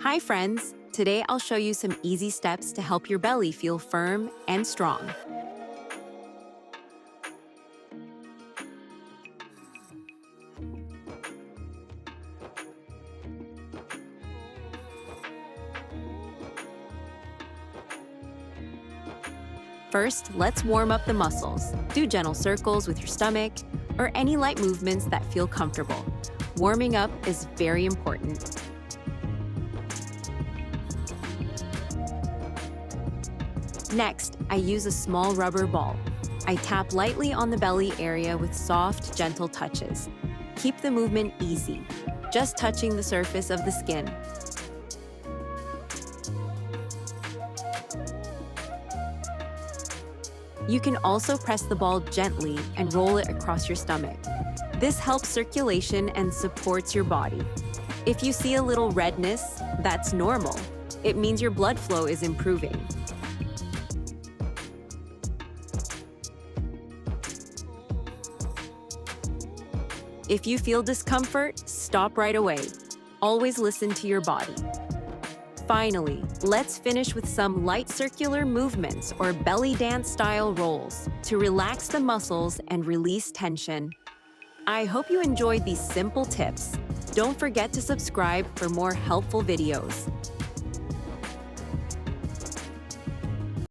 Hi friends! Today I'll show you some easy steps to help your belly feel firm and strong. First, let's warm up the muscles. Do gentle circles with your stomach or any light movements that feel comfortable. Warming up is very important. Next, I use a small rubber ball. I tap lightly on the belly area with soft, gentle touches. Keep the movement easy, just touching the surface of the skin. You can also press the ball gently and roll it across your stomach. This helps circulation and supports your body. If you see a little redness, that's normal. It means your blood flow is improving. If you feel discomfort, stop right away. Always listen to your body. Finally, let's finish with some light circular movements or belly dance style rolls to relax the muscles and release tension. I hope you enjoyed these simple tips. Don't forget to subscribe for more helpful videos.